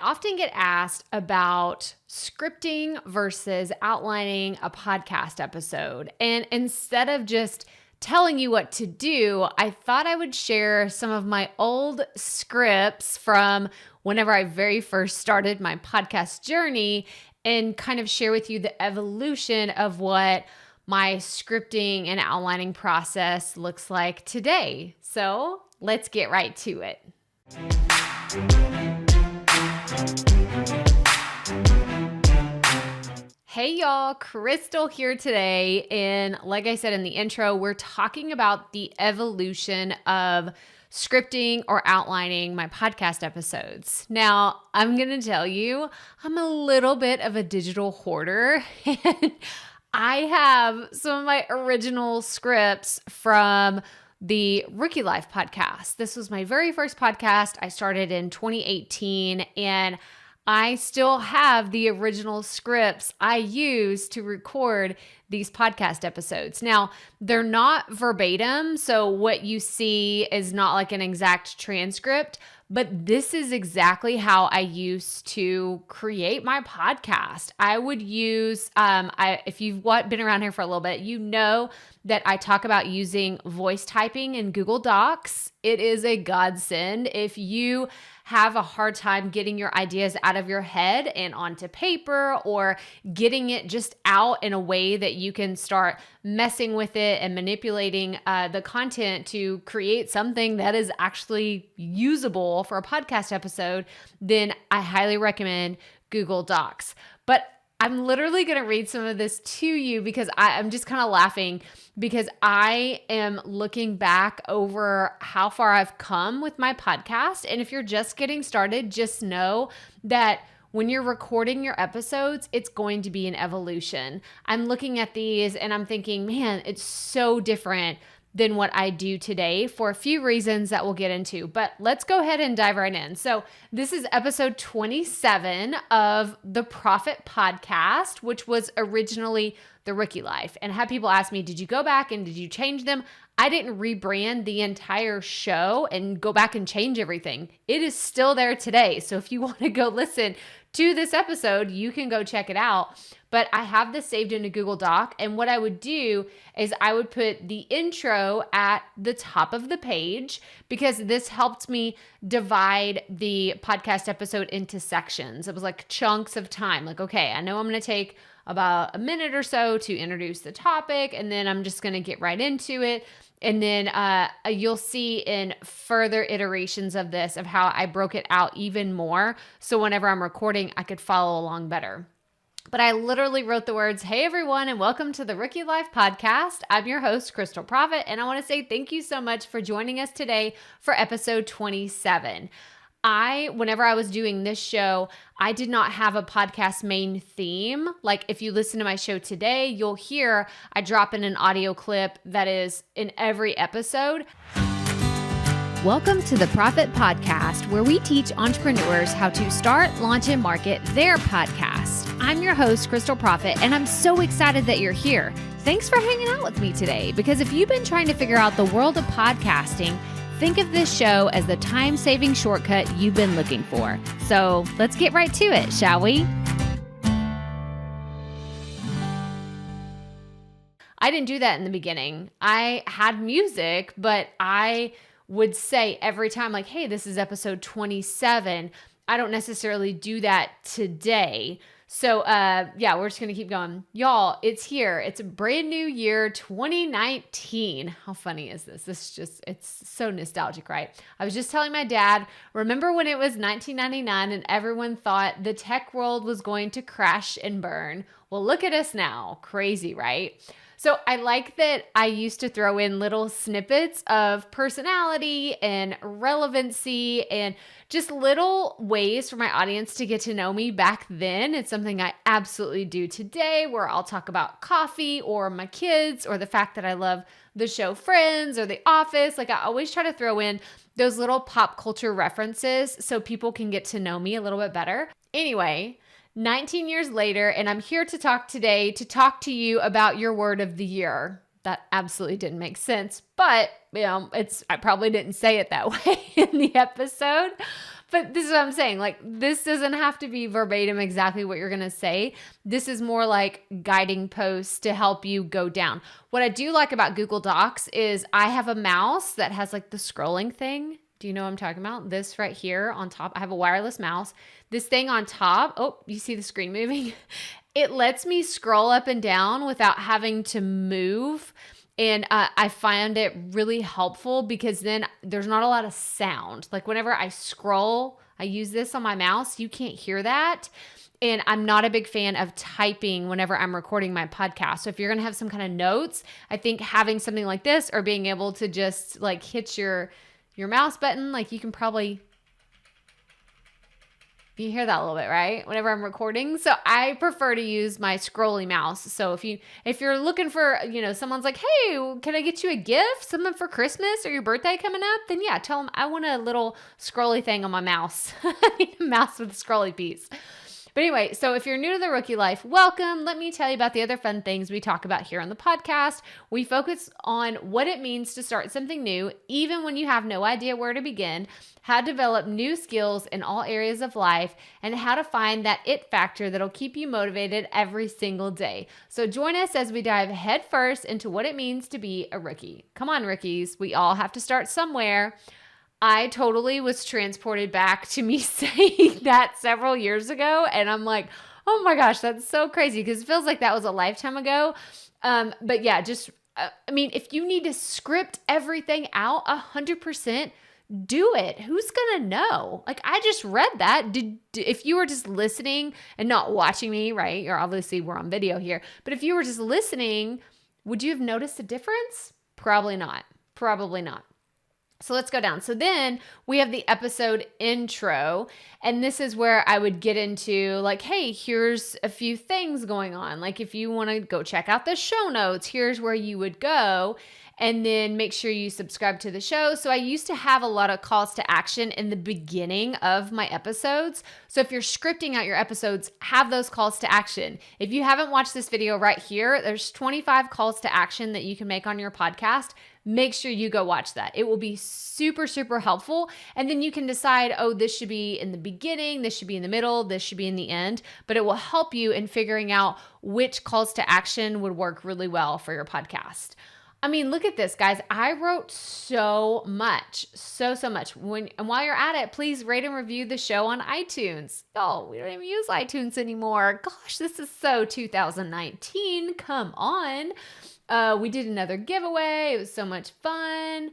often get asked about scripting versus outlining a podcast episode. And instead of just telling you what to do, I thought I would share some of my old scripts from whenever I very first started my podcast journey and kind of share with you the evolution of what my scripting and outlining process looks like today. So let's get right to it. Hey y'all, Crystal here today. And like I said in the intro, we're talking about the evolution of scripting or outlining my podcast episodes. Now, I'm going to tell you, I'm a little bit of a digital hoarder and I have some of my original scripts from the Rookie Life podcast. This was my very first podcast. I started in 2018 and I still have the original scripts I use to record these podcast episodes. Now, they're not verbatim, so what you see is not like an exact transcript, but this is exactly how I used to create my podcast. I would use, if you've been around here for a little bit, you know that I talk about using voice typing in Google Docs. It is a godsend. If you have a hard time getting your ideas out of your head and onto paper, or getting it just out in a way that you can start messing with it and manipulating the content to create something that is actually usable for a podcast episode, then I highly recommend Google Docs. But I'm literally going to read some of this to you because I'm just kind of laughing because I am looking back over how far I've come with my podcast. And if you're just getting started, just know that when you're recording your episodes, it's going to be an evolution. I'm looking at these and I'm thinking, man, it's so different than what I do today for a few reasons that we'll get into. But let's go ahead and dive right in. So this is episode 27 of the Proffitt Podcast, which was originally the Rookie Life. And I had people ask me, did you go back and did you change them? I didn't rebrand the entire show and go back and change everything. It is still there today. So if you want to go listen to this episode, you can go check it out. But I have this saved in a Google Doc. And what I would do is I would put the intro at the top of the page because this helped me divide the podcast episode into sections. It was like chunks of time. Like, okay, I know I'm going to take about a minute or so to introduce the topic, and then I'm just going to get right into it. And then you'll see in further iterations of this of how I broke it out even more. So whenever I'm recording, I could follow along better. But I literally wrote the words, hey everyone, and welcome to the Rookie Life Podcast. I'm your host, Crystal Proffitt, and I want to say thank you so much for joining us today for episode 27. Whenever I was doing this show, I did not have a podcast main theme. Like if you listen to my show today, you'll hear I drop in an audio clip that is in every episode. Welcome to the Proffitt Podcast, where we teach entrepreneurs how to start, launch, and market their podcast. I'm your host, Crystal Proffitt, and I'm so excited that you're here. Thanks for hanging out with me today, because if you've been trying to figure out the world of podcasting, think of this show as the time-saving shortcut you've been looking for. So let's get right to it, shall we? I didn't do that in the beginning. I had music, but I would say every time like, hey, this is episode 27. I don't necessarily do that today. So we're just going to keep going. Y'all, it's here. It's a brand new year, 2019. How funny is this? It's so nostalgic, right? I was just telling my dad, remember when it was 1999 and everyone thought the tech world was going to crash and burn? Well, look at us now. Crazy, right? So I like that I used to throw in little snippets of personality and relevancy and just little ways for my audience to get to know me back then. It's something I absolutely do today, where I'll talk about coffee or my kids or the fact that I love the show Friends or The Office. Like I always try to throw in those little pop culture references so people can get to know me a little bit better. Anyway, 19 years later, and I'm here to talk today to talk to you about your word of the year. That absolutely didn't make sense, but I probably didn't say it that way in the episode. But this is what I'm saying. Like, this doesn't have to be verbatim exactly what you're going to say. This is more like guiding posts to help you go down. What I do like about Google Docs is I have a mouse that has like the scrolling thing. Do you know what I'm talking about? This right here on top. I have a wireless mouse. This thing on top. Oh, you see the screen moving? It lets me scroll up and down without having to move. And I find it really helpful because then there's not a lot of sound. Like whenever I scroll, I use this on my mouse. You can't hear that. And I'm not a big fan of typing whenever I'm recording my podcast. So if you're going to have some kind of notes, I think having something like this or being able to just like hit your mouse button, like you can probably, you hear that a little bit, right? Whenever I'm recording. So I prefer to use my scrolly mouse. So if you're looking for, someone's like, hey, can I get you a gift? Something for Christmas or your birthday coming up? Then yeah, tell them I want a little scrolly thing on my mouse. I need a mouse with a scrolly piece. But anyway, so if you're new to the rookie life, welcome. Let me tell you about the other fun things we talk about here on the podcast. We focus on what it means to start something new, even when you have no idea where to begin, how to develop new skills in all areas of life, and how to find that it factor that'll keep you motivated every single day. So join us as we dive headfirst into what it means to be a rookie. Come on, rookies. We all have to start somewhere. I totally was transported back to me saying that several years ago. And I'm like, oh my gosh, that's so crazy because it feels like that was a lifetime ago. But yeah, if you need to script everything out 100%, do it. Who's going to know? Like, I just read that. If you were just listening and not watching me, right? You're obviously, we're on video here. But if you were just listening, would you have noticed a difference? Probably not. Probably not. So let's go down. So then we have the episode intro, and this is where I would get into like, hey, here's a few things going on. Like if you want to go check out the show notes, here's where you would go. And then make sure you subscribe to the show. So I used to have a lot of calls to action in the beginning of my episodes. So if you're scripting out your episodes, have those calls to action. If you haven't watched this video right here, there's 25 calls to action that you can make on your podcast. Make sure you go watch that. It will be super, super helpful. And then you can decide, oh, this should be in the beginning, this should be in the middle, this should be in the end. But it will help you in figuring out which calls to action would work really well for your podcast. I mean, look at this, guys. I wrote so much, so much. And while you're at it, please rate and review the show on iTunes. Oh, we don't even use iTunes anymore. Gosh, this is so 2019. Come on. We did another giveaway. It was so much fun.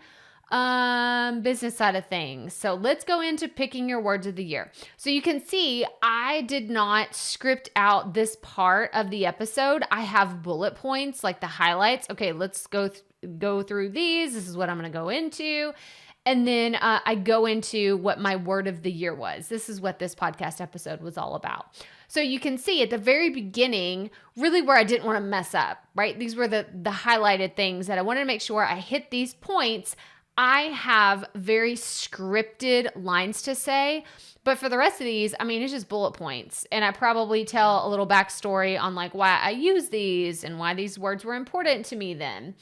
Business side of things. So let's go into picking your words of the year. So you can see I did not script out this part of the episode. I have bullet points, like the highlights. Okay, let's go through these. This is what I'm going to go into. And then I go into what my word of the year was. This is what this podcast episode was all about. So you can see at the very beginning, really where I didn't want to mess up, right? These were the highlighted things that I wanted to make sure I hit these points. I have very scripted lines to say, but for the rest of these, I mean, it's just bullet points. And I probably tell a little backstory on like why I use these and why these words were important to me then.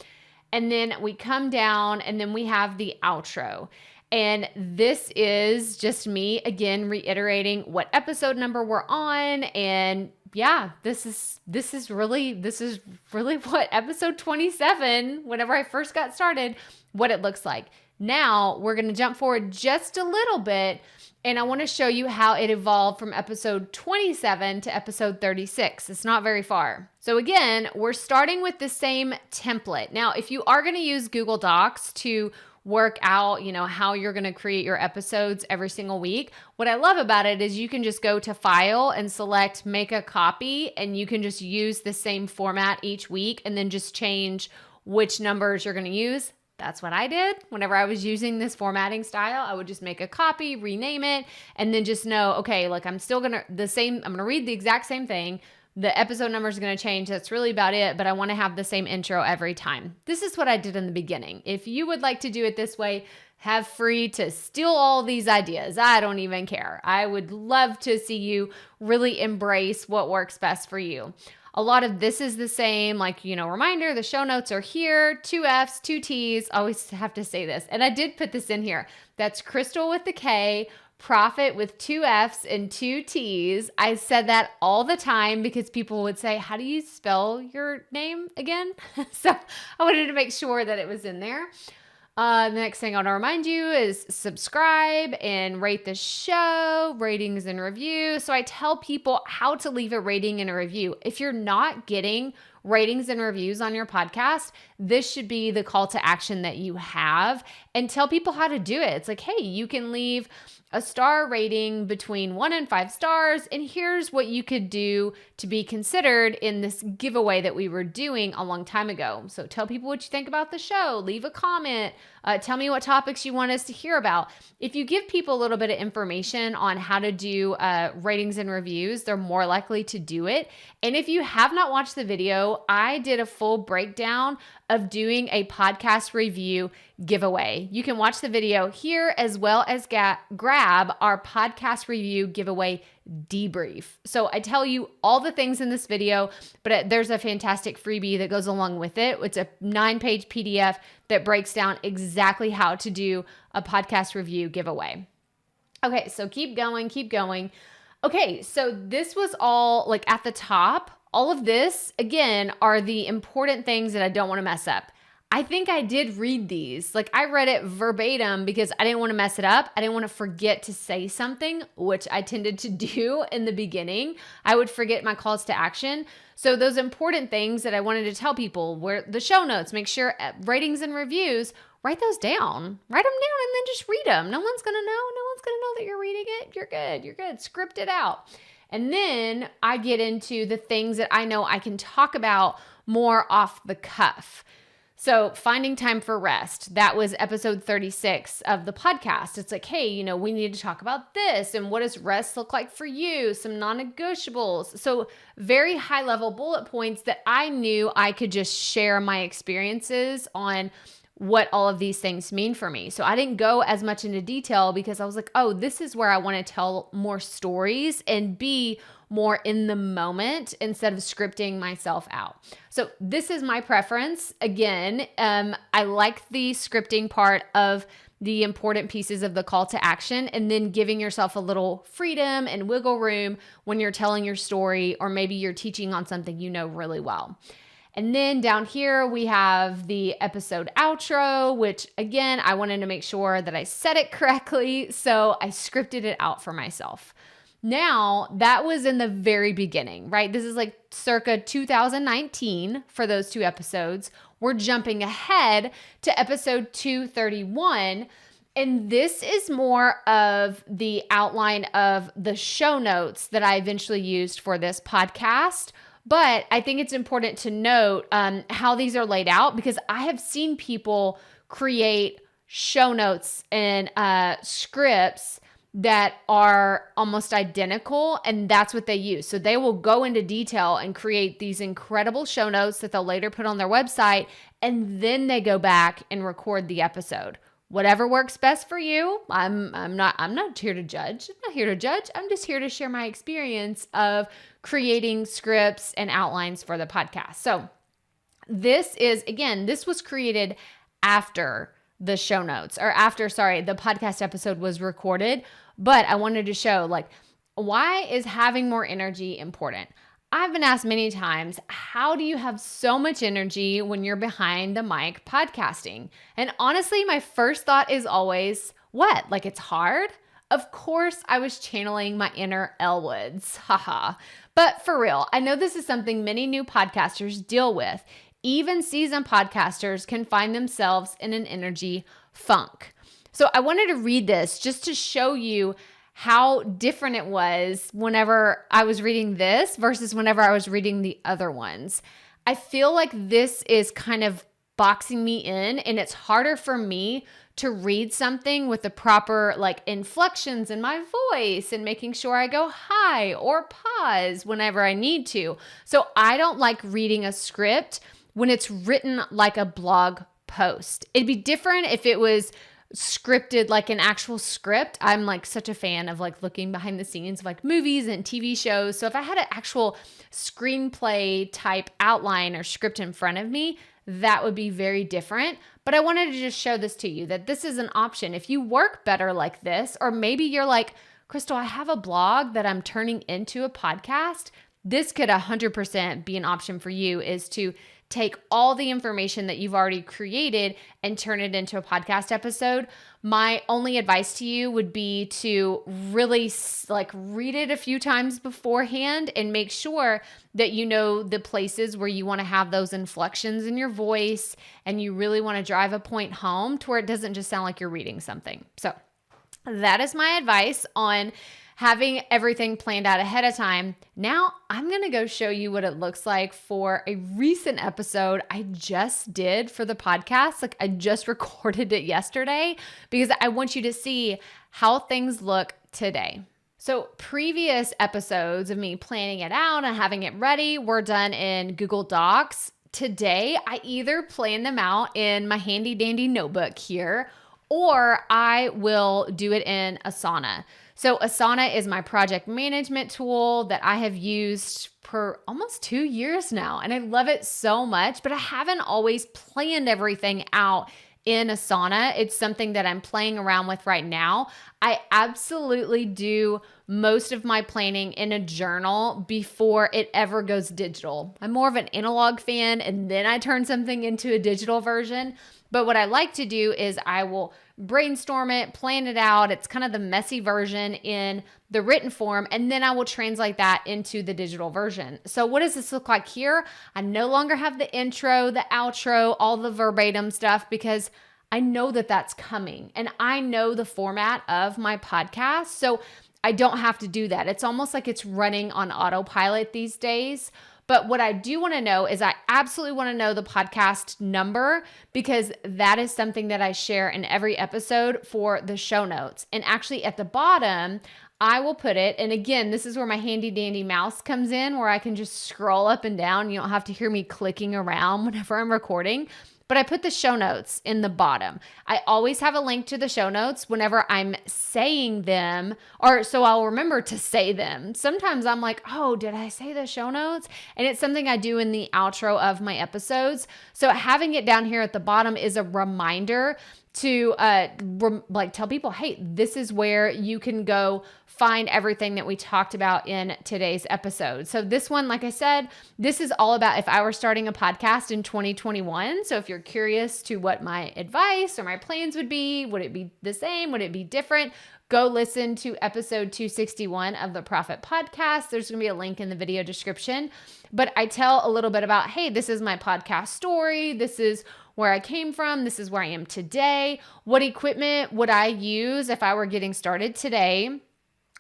And then we come down and then we have the outro. And this is just me again reiterating what episode number we're on. And yeah, this is really what episode 27, whenever I first got started, what it looks like. Now we're going to jump forward just a little bit. And I want to show you how it evolved from episode 27 to episode 36. It's not very far. So again, we're starting with the same template. Now, if you are going to use Google Docs to work out, how you're going to create your episodes every single week, what I love about it is you can just go to File and select Make a Copy, and you can just use the same format each week and then just change which numbers you're going to use. That's what I did. Whenever I was using this formatting style, I would just make a copy, rename it, and then just know, okay, like I'm going to read the exact same thing. The episode number is going to change. That's really about it, but I want to have the same intro every time. This is what I did in the beginning. If you would like to do it this way, have free to steal all these ideas. I don't even care. I would love to see you really embrace what works best for you. A lot of this is the same, like, reminder, the show notes are here, 2 F's, 2 T's. I always have to say this. And I did put this in here. That's Crystal with the K, Proffitt with 2 F's and 2 T's. I said that all the time because people would say, how do you spell your name again? So I wanted to make sure that it was in there. The next thing I want to remind you is subscribe and rate the show, ratings and reviews. So I tell people how to leave a rating and a review. If you're not getting ratings and reviews on your podcast, this should be the call to action that you have, and tell people how to do it. It's like, hey, you can leave a star rating between 1 and 5 stars, and here's what you could do to be considered in this giveaway that we were doing a long time ago. So tell people what you think about the show, leave a comment, tell me what topics you want us to hear about. If you give people a little bit of information on how to do ratings and reviews, they're more likely to do it. And if you have not watched the video, I did a full breakdown of doing a podcast review giveaway. You can watch the video here as well as grab our podcast review giveaway debrief. So I tell you all the things in this video, but there's a fantastic freebie that goes along with it. It's a 9-page PDF that breaks down exactly how to do a podcast review giveaway. Okay, so keep going. Okay, so this was all like at the top. All of this, again, are the important things that I don't want to mess up. I think I did read these. Like I read it verbatim because I didn't want to mess it up. I didn't want to forget to say something, which I tended to do in the beginning. I would forget my calls to action. So those important things that I wanted to tell people were the show notes. Make sure ratings and reviews, write those down. Write them down and then just read them. No one's going to know. No one's going to know that you're reading it. You're good. Script it out. And then I get into the things that I know I can talk about more off the cuff. So finding time for rest, that was episode 36 of the podcast. It's like, hey, we need to talk about this. And what does rest look like for you? Some non-negotiables. So very high level bullet points that I knew I could just share my experiences on what all of these things mean for me. So I didn't go as much into detail because I was like, oh, this is where I want to tell more stories and be more in the moment instead of scripting myself out. So this is my preference. Again, I like the scripting part of the important pieces of the call to action, and then giving yourself a little freedom and wiggle room when you're telling your story, or maybe you're teaching on something you know really well. And then down here, we have the episode outro, which again, I wanted to make sure that I said it correctly. So I scripted it out for myself. Now, that was in the very beginning, right? This is like circa 2019 for those 2 episodes. We're jumping ahead to episode 231. And this is more of the outline of the show notes that I eventually used for this podcast. But I think it's important to note how these are laid out, because I have seen people create show notes and scripts that are almost identical, and that's what they use. So they will go into detail and create these incredible show notes that they'll later put on their website, and then they go back and record the episode. Whatever works best for you. I'm not here to judge. I'm just here to share my experience of creating scripts and outlines for the podcast. So this was created after the show notes, or after, the podcast episode was recorded. But I wanted to show, why is having more energy important? I've been asked many times, how do you have so much energy when you're behind the mic podcasting? And honestly, my first thought is always, what? It's hard? Of course, I was channeling my inner Elle Woods. Haha. But for real, I know this is something many new podcasters deal with. Even seasoned podcasters can find themselves in an energy funk. So I wanted to read this just to show you how different it was whenever I was reading this versus whenever I was reading the other ones. I feel like this is kind of boxing me in, and it's harder for me to read something with the proper inflections in my voice and making sure I go high or pause whenever I need to. So I don't like reading a script when it's written like a blog post. It'd be different if it was scripted like an actual script. I'm such a fan of looking behind the scenes of movies and TV shows. So if I had an actual screenplay type outline or script in front of me, that would be very different. But I wanted to just show this to you, that this is an option. If you work better like this, or maybe you're like, Crystal, I have a blog that I'm turning into a podcast. This could 100% be an option for you, is to take all the information that you've already created and turn it into a podcast episode. My only advice to you would be to really read it a few times beforehand and make sure that you know the places where you want to have those inflections in your voice and you really want to drive a point home to where it doesn't just sound like you're reading something. So that is my advice on having everything planned out ahead of time. Now I'm going to go show you what it looks like for a recent episode I just did for the podcast. Like, I just recorded it yesterday because I want you to see how things look today. So previous episodes of me planning it out and having it ready were done in Google Docs. Today, I either plan them out in my handy dandy notebook here, or I will do it in Asana. So Asana is my project management tool that I have used for almost 2 years now, and I love it so much, but I haven't always planned everything out in Asana. It's something that I'm playing around with right now. I absolutely do most of my planning in a journal before it ever goes digital. I'm more of an analog fan, and then I turn something into a digital version. But what I like to do is I will brainstorm it, plan it out. It's kind of the messy version in the written form, and then I will translate that into the digital version. So what does this look like here? I no longer have the intro, the outro, all the verbatim stuff, because I know that that's coming and I know the format of my podcast. So I don't have to do that. It's almost like it's running on autopilot these days. But what I do want to know is I absolutely want to know the podcast number, because that is something that I share in every episode for the show notes. And actually at the bottom, I will put it, and again, this is where my handy dandy mouse comes in, where I can just scroll up and down. You don't have to hear me clicking around whenever I'm recording. But I put the show notes in the bottom. I always have a link to the show notes whenever I'm saying them, or so I'll remember to say them. Sometimes I'm like, oh, did I say the show notes? And it's something I do in the outro of my episodes. So having it down here at the bottom is a reminder to tell people, hey, this is where you can go find everything that we talked about in today's episode. So this one, like I said, this is all about if I were starting a podcast in 2021. So if you're curious to what my advice or my plans would be, would it be the same? Would it be different? Go listen to episode 261 of the Proffitt Podcast. There's going to be a link in the video description. But I tell a little bit about, hey, this is my podcast story. This is where I came from. This is where I am today. What equipment would I use if I were getting started today?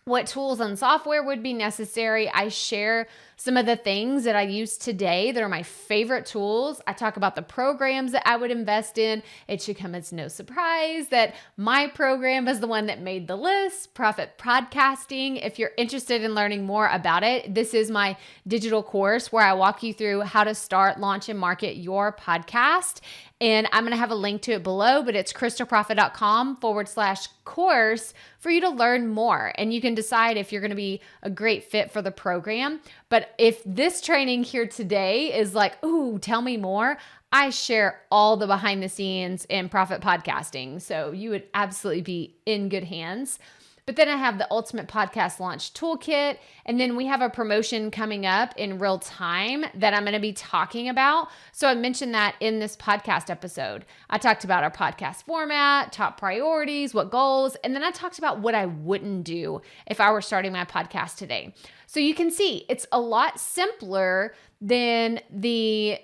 What tools and software would be necessary? I share some of the things that I use today that are my favorite tools. I talk about the programs that I would invest in. It should come as no surprise that my program is the one that made the list, Proffitt Podcasting. If you're interested in learning more about it, this is my digital course where I walk you through how to start, launch, and market your podcast. And I'm going to have a link to it below, but it's crystalproffitt.com/course for you to learn more. And you can decide if you're going to be a great fit for the program. But if this training here today is like, ooh, tell me more, I share all the behind the scenes in Proffitt Podcasting. So you would absolutely be in good hands. But then I have the Ultimate Podcast Launch Toolkit. And then we have a promotion coming up in real time that I'm going to be talking about. So I mentioned that in this podcast episode. I talked about our podcast format, top priorities, what goals, and then I talked about what I wouldn't do if I were starting my podcast today. So you can see it's a lot simpler than the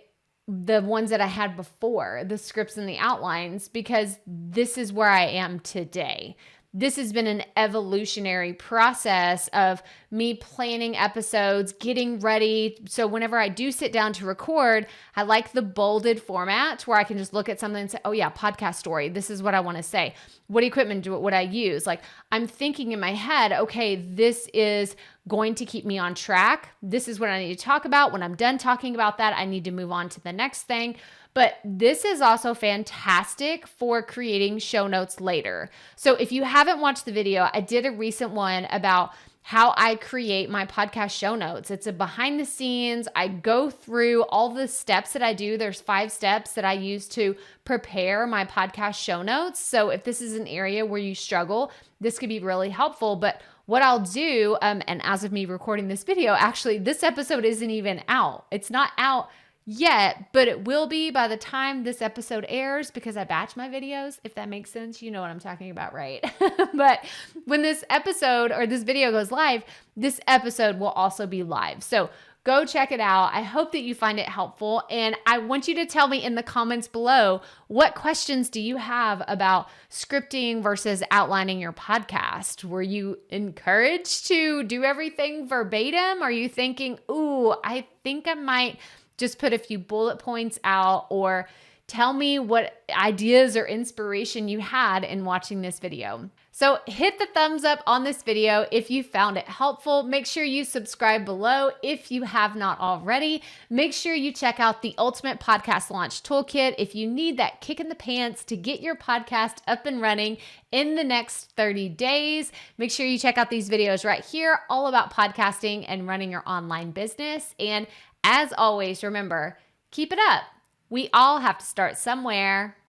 ones that I had before, the scripts and the outlines, because this is where I am today. This has been an evolutionary process of me planning episodes, getting ready. So whenever I do sit down to record, I like the bolded format where I can just look at something and say, oh yeah, podcast story. This is what I want to say. What equipment would I use? Like, I'm thinking in my head, okay, this is going to keep me on track. This is what I need to talk about. When I'm done talking about that, I need to move on to the next thing. But this is also fantastic for creating show notes later. So if you haven't watched the video, I did a recent one about how I create my podcast show notes. It's a behind the scenes. I go through all the steps that I do. There's 5 steps that I use to prepare my podcast show notes. So if this is an area where you struggle, this could be really helpful. But what I'll do, and as of me recording this video, actually, this episode isn't even out. It's not out yet, but it will be by the time this episode airs because I batch my videos, if that makes sense. You know what I'm talking about, right? But when this episode or this video goes live, this episode will also be live. So go check it out. I hope that you find it helpful. And I want you to tell me in the comments below, what questions do you have about scripting versus outlining your podcast? Were you encouraged to do everything verbatim? Are you thinking, ooh, I think I might just put a few bullet points out, or tell me what ideas or inspiration you had in watching this video. So hit the thumbs up on this video if you found it helpful. Make sure you subscribe below if you have not already. Make sure you check out the Ultimate Podcast Launch Toolkit if you need that kick in the pants to get your podcast up and running in the next 30 days. Make sure you check out these videos right here, all about podcasting and running your online business. And as always, remember, keep it up. We all have to start somewhere.